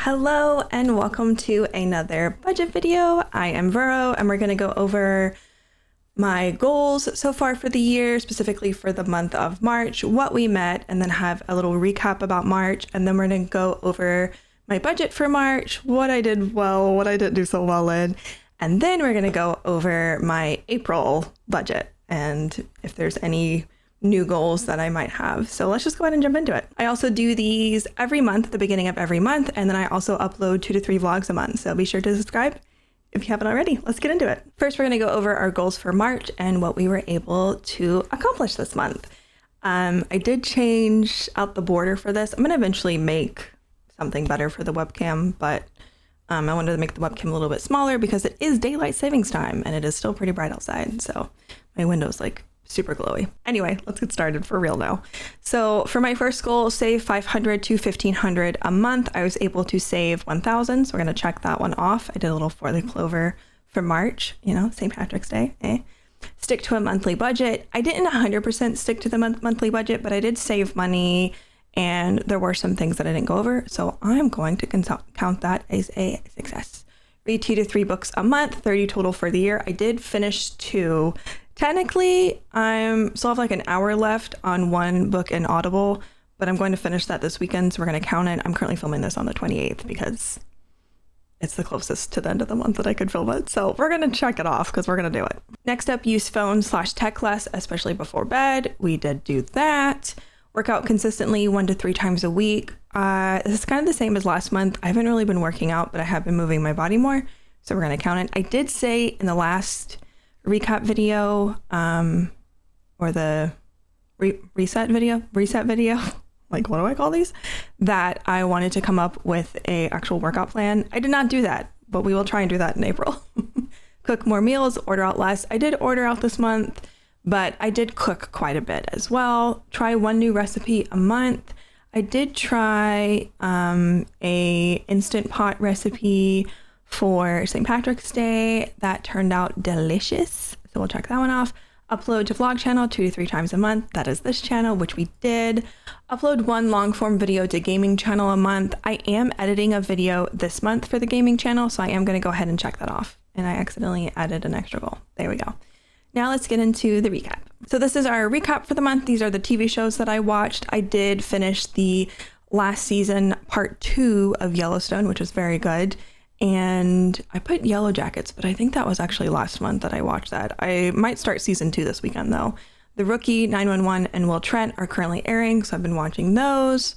Hello and welcome to another budget video. I am Vero and we're going to go over my goals so far for the year, specifically for the month of March, what we met, and then have a little recap about March. And then we're going to go over my budget for March, what I did well, what I didn't do so well in. And then we're going to go over my April budget and if there's any new goals that I might have. So let's just go ahead and jump into it. I also do these every month at the beginning of every month, and then I also upload 2 to 3 vlogs a month. So be sure to subscribe if you haven't already. Let's get into it. First, we're going to go over our goals for March and what we were able to accomplish this month. I did change out the border for this. I'm going to eventually make something better for the webcam, but I wanted to make the webcam a little bit smaller because it is daylight savings time and it is still pretty bright outside. So my window's like super glowy. Anyway, let's get started for real now. So for my first goal, save $500 to $1,500 a month. I was able to save $1,000. So we're going to check that one off. I did a little 4-leaf clover for March, St. Patrick's Day. Stick to a monthly budget. I didn't 100% stick to the monthly budget, but I did save money and there were some things that I didn't go over. So I'm going to count that as a success. Read 2 to 3 books a month, 30 total for the year. I did finish 2. Technically, I still have like an hour left on 1 book in Audible, but I'm going to finish that this weekend, so we're going to count it. I'm currently filming this on the 28th because it's the closest to the end of the month that I could film it. So we're going to check it off because we're going to do it. Next up, use phone/tech less, especially before bed. We did do that. Work out consistently 1 to 3 times a week. This is kind of the same as last month. I haven't really been working out, but I have been moving my body more, so we're going to count it. I did say in the last recap video or the reset video, like what do I call these, that I wanted to come up with a actual workout plan. I did not do that, but we will try and do that in April. Cook more meals, order out less. I did order out this month, but I did cook quite a bit as well. Try 1 new recipe a month. I did try a Instant Pot recipe for St. Patrick's Day. That turned out delicious. So we'll check that one off. Upload to vlog channel 2 to 3 times a month. That is this channel, which we did. Upload 1 long form video to gaming channel a month. I am editing a video this month for the gaming channel, so I am going to go ahead and check that off. And I accidentally added an extra goal. There we go. Now let's get into the recap. So this is our recap for the month. These are the TV shows that I watched. I did finish the last season, part 2 of Yellowstone, which was very good. And I put Yellow Jackets, but I think that was actually last month that I watched that. I might start season 2 this weekend though. The Rookie, 911, and Will Trent are currently airing, so I've been watching those.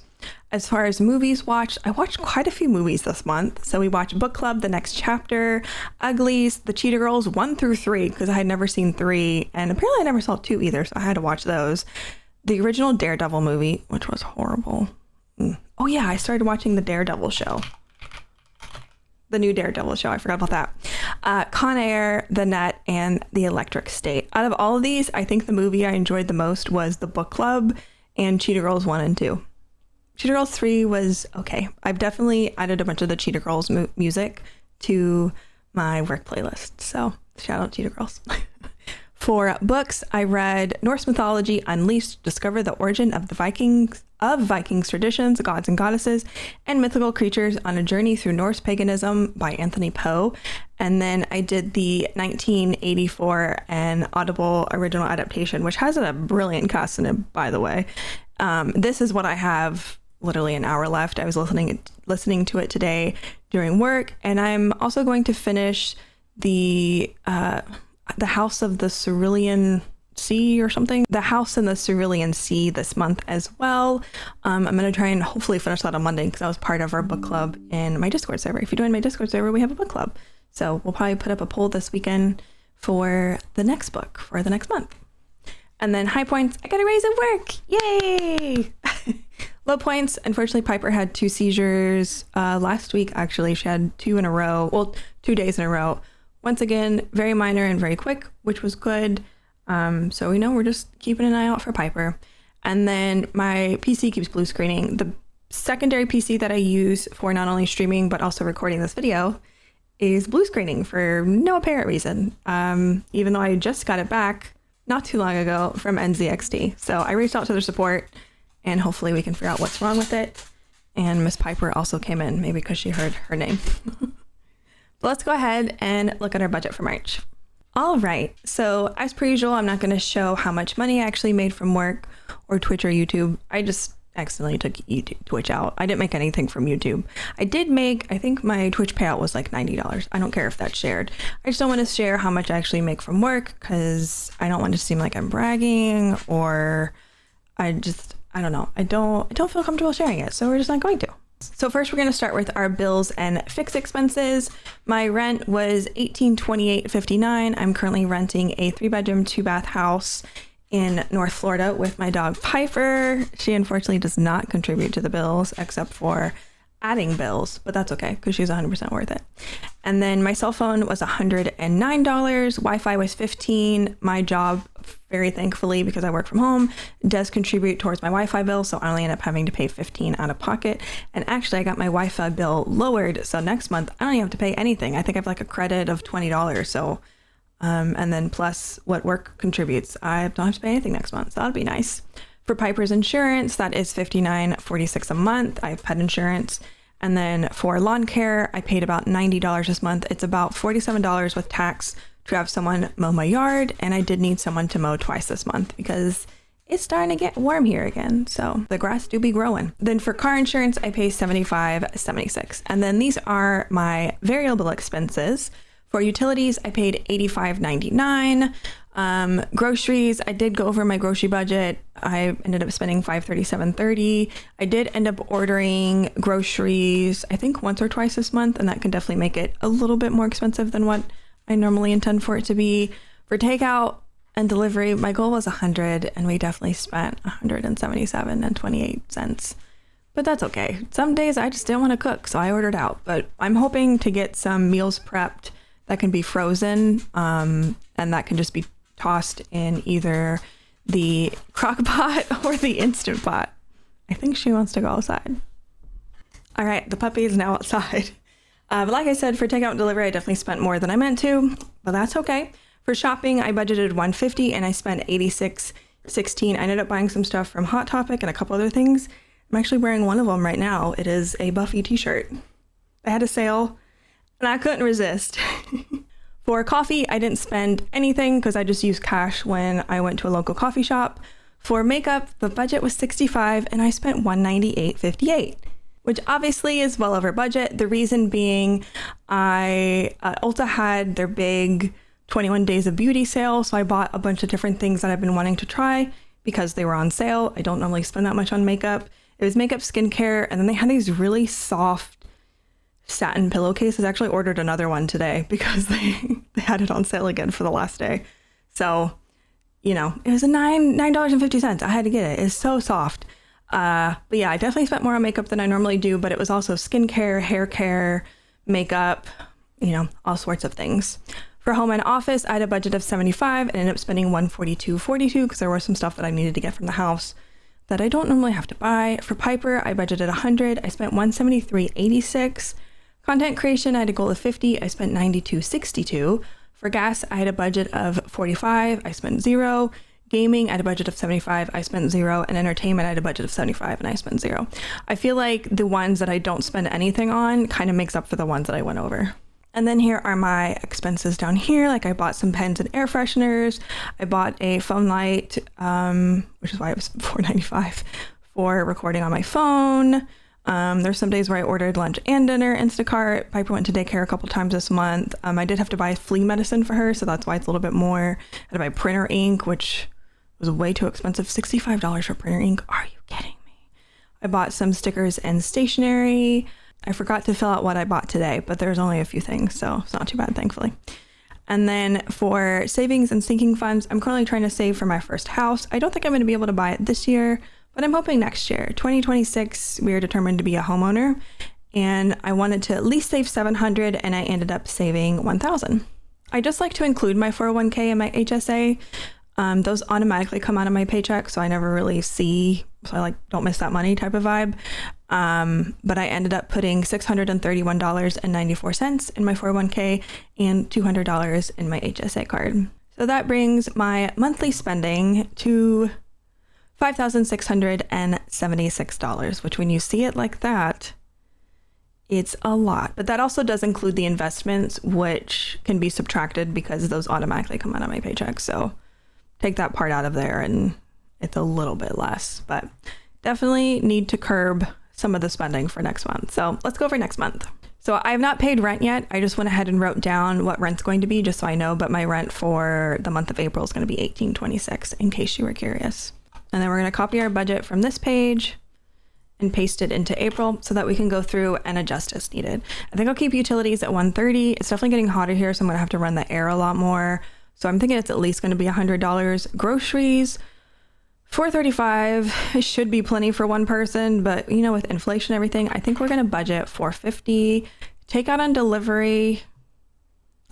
As far as movies watched, I watched quite a few movies this month. So we watched Book Club, The Next Chapter, Uglies, The Cheetah Girls 1 through 3, because I had never seen 3, and apparently I never saw 2 either, so I had to watch those. The original Daredevil movie, which was horrible. Oh yeah, I started watching the Daredevil show. The new Daredevil show. I forgot about that. Con Air, The Net, and The Electric State. Out of all of these, I think the movie I enjoyed the most was The Book Club and Cheetah Girls 1 and 2. Cheetah Girls 3 was okay. I've definitely added a bunch of the Cheetah Girls music to my work playlist. So shout out Cheetah Girls. For books, I read Norse Mythology Unleashed, Discover the Origin of the Vikings traditions, gods and goddesses, and mythical creatures on a journey through Norse paganism by Anthony Poe. And then I did the 1984 and Audible original adaptation, which has a brilliant cast in it, by the way. This is what I have literally an hour left. I was listening to it today during work, and I'm also going to finish the House of the Cerulean Sea or something. The House in the Cerulean Sea this month as well. I'm going to try and hopefully finish that on Monday because that was part of our book club in my Discord server. If you join my Discord server, we have a book club. So we'll probably put up a poll this weekend for the next book for the next month. And then high points, I got a raise at work. Yay! Low points, unfortunately, Piper had 2 seizures last week. Actually, she had 2 in a row. Well, 2 days in a row. Once again, very minor and very quick, which was good. So we know we're just keeping an eye out for Piper. And then my PC keeps blue screening. The secondary PC that I use for not only streaming, but also recording this video is blue screening for no apparent reason. Even though I just got it back not too long ago from NZXT. So I reached out to their support and hopefully we can figure out what's wrong with it. And Miss Piper also came in, maybe because she heard her name. But let's go ahead and look at our budget for March. All right, so as per usual, I'm not going to show how much money I actually made from work or Twitch or YouTube. I just accidentally took Twitch out. I didn't make anything from YouTube. I did make, I think my Twitch payout was like $90. I don't care if that's shared. I just don't want to share how much I actually make from work because I don't want to seem like I'm bragging, or I don't know. I don't feel comfortable sharing it, so we're just not going to. So first we're going to start with our bills and fixed expenses. My rent was $1828.59. I'm currently renting a 3-bedroom, 2-bath house in North Florida with my dog Piper. She unfortunately does not contribute to the bills except for adding bills, but that's okay because she's 100% worth it. And then my cell phone was $109. Wi-Fi was $15. My job, very thankfully, because I work from home, does contribute towards my Wi-Fi bill, so I only end up having to pay $15 out of pocket. And actually, I got my Wi-Fi bill lowered, so next month I don't even have to pay anything. I think I have like a credit of $20. So, and then plus what work contributes, I don't have to pay anything next month. So that'll be nice. For Piper's insurance, that is $59.46 a month. I have pet insurance. And then for lawn care, I paid about $90 this month. It's about $47 with tax to have someone mow my yard. And I did need someone to mow twice this month because it's starting to get warm here again. So the grass do be growing. Then for car insurance, I pay $75.76. And then these are my variable expenses. For utilities, I paid $85.99. Groceries, I did go over my grocery budget. I ended up spending $537.30. I did end up ordering groceries, I think once or twice this month, and that can definitely make it a little bit more expensive than what I normally intend for it to be. For takeout and delivery, my goal was $100, and we definitely spent $177.28. But that's okay. Some days I just didn't want to cook, so I ordered out. But I'm hoping to get some meals prepped that can be frozen, and that can just be tossed in either the crock pot or the Instant Pot. I think she wants to go outside. All right, the puppy is now outside. But like I said, for takeout and delivery, I definitely spent more than I meant to, but that's okay. For shopping, I budgeted $150 and I spent $86.16. I ended up buying some stuff from Hot Topic and a couple other things. I'm actually wearing one of them right now. It is a Buffy t-shirt. I had a sale and I couldn't resist. For coffee, I didn't spend anything because I just used cash when I went to a local coffee shop. For makeup, the budget was $65 and I spent $198.58, which obviously is well over budget. The reason being, Ulta had their big 21 Days of Beauty sale, so I bought a bunch of different things that I've been wanting to try because they were on sale. I don't normally spend that much on makeup. It was makeup, skincare, and then they had these really soft satin pillowcases. I actually ordered another one today because they had it on sale again for the last day. So, you know, it was $9.50. I had to get it. It's so soft. But yeah, I definitely spent more on makeup than I normally do, but it was also skincare, hair care, makeup, you know, all sorts of things. For home and office, I had a budget of $75 and ended up spending $142.42 because there was some stuff that I needed to get from the house that I don't normally have to buy. For Piper, I budgeted $100. I spent $173.86. Content creation, I had a goal of $50. I spent $92.62. For gas, I had a budget of $45. I spent $0. Gaming, I had a budget of $75. I spent $0. And entertainment, I had a budget of $75 and I spent $0. I feel like the ones that I don't spend anything on kind of makes up for the ones that I went over. And then here are my expenses down here. Like I bought some pens and air fresheners. I bought a phone light, which is why it was $4.95 for recording on my phone. There's some days where I ordered lunch and dinner Instacart. Piper went to daycare a couple times this month. I did have to buy flea medicine for her, so that's why it's a little bit more. I had to buy printer ink, which was way too expensive. $65 for printer ink. Are you kidding me? I bought some stickers and stationery. I forgot to fill out what I bought today, but there's only a few things, so it's not too bad, thankfully. And then for savings and sinking funds, I'm currently trying to save for my first house. I don't think I'm going to be able to buy it this year, but I'm hoping next year. 2026, we are determined to be a homeowner, and I wanted to at least save $700, and I ended up saving $1,000. I just like to include my 401k and my HSA. Those automatically come out of my paycheck, so I never really see, so I don't miss that money type of vibe. But I ended up putting $631.94 in my 401k and $200 in my HSA card. So that brings my monthly spending to $5,676, which when you see it like that, it's a lot. But that also does include the investments, which can be subtracted because those automatically come out of my paycheck. So take that part out of there and it's a little bit less, but definitely need to curb some of the spending for next month. So let's go over next month. So I have not paid rent yet. I just went ahead and wrote down what rent's going to be just so I know, but my rent for the month of April is going to be $18.26 in case you were curious. And then we're going to copy our budget from this page and paste it into April so that we can go through and adjust as needed. I think I'll keep utilities at $130. It's definitely getting hotter here, so I'm going to have to run the air a lot more. So I'm thinking it's at least going to be $100. Groceries, $435. It should be plenty for one person, but you know, with inflation and everything, I think we're going to budget $450. Takeout on delivery,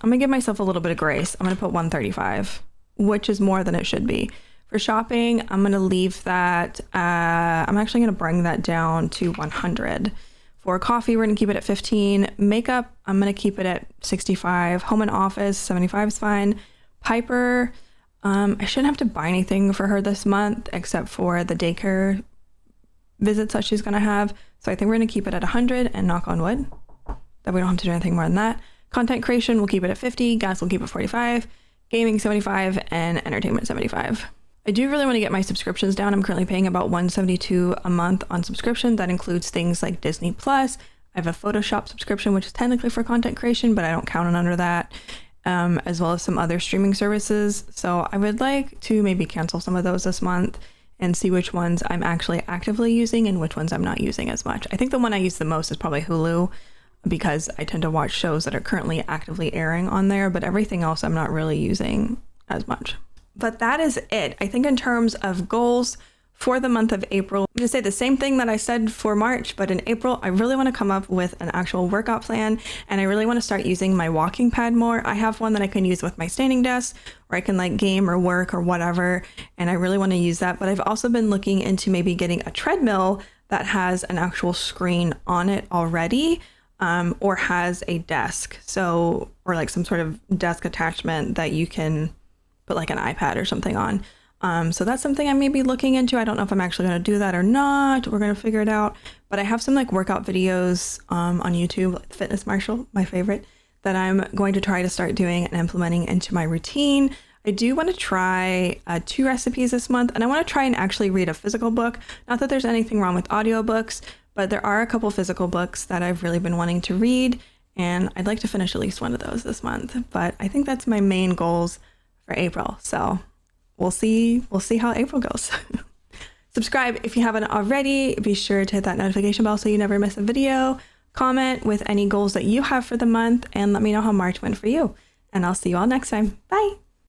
I'm going to give myself a little bit of grace. I'm going to put $135, which is more than it should be. For shopping, I'm going to leave that, I'm actually going to bring that down to $100. For coffee, we're going to keep it at $15. Makeup, I'm going to keep it at $65. Home and office, $75 is fine. Piper, I shouldn't have to buy anything for her this month except for the daycare visits that she's going to have. So I think we're going to keep it at $100 and knock on wood that we don't have to do anything more than that. Content creation, we'll keep it at $50. Gas, we'll keep it $45. Gaming, $75. And entertainment, $75. I do really want to get my subscriptions down. I'm currently paying about $172 a month on subscription. That includes things like Disney Plus. I have a Photoshop subscription, which is technically for content creation, but I don't count it under that, as well as some other streaming services. So I would like to maybe cancel some of those this month and see which ones I'm actually actively using and which ones I'm not using as much. I think the one I use the most is probably Hulu because I tend to watch shows that are currently actively airing on there, but everything else I'm not really using as much. But that is it. I think in terms of goals for the month of April, I'm going to say the same thing that I said for March, but in April, I really want to come up with an actual workout plan, and I really want to start using my walking pad more. I have one that I can use with my standing desk, or I can like game or work or whatever, and I really want to use that. But I've also been looking into maybe getting a treadmill that has an actual screen on it already, or has a desk. So, or like some sort of desk attachment that you can put like an iPad or something on. So that's something I may be looking into. I don't know if I'm actually going to do that or not. We're going to figure it out. But I have some like workout videos on YouTube, like Fitness Marshall, my favorite, that I'm going to try to start doing and implementing into my routine. I do want to try 2 recipes this month, and I want to try and actually read a physical book. Not that there's anything wrong with audiobooks, but there are a couple physical books that I've really been wanting to read, and I'd like to finish at least one of those this month. But I think that's my main goals for April. So we'll see how April goes. Subscribe if you haven't already. Be sure to hit that notification bell so you never miss a video. Comment with any goals that you have for the month and let me know how March went for you. And I'll see you all next time. Bye.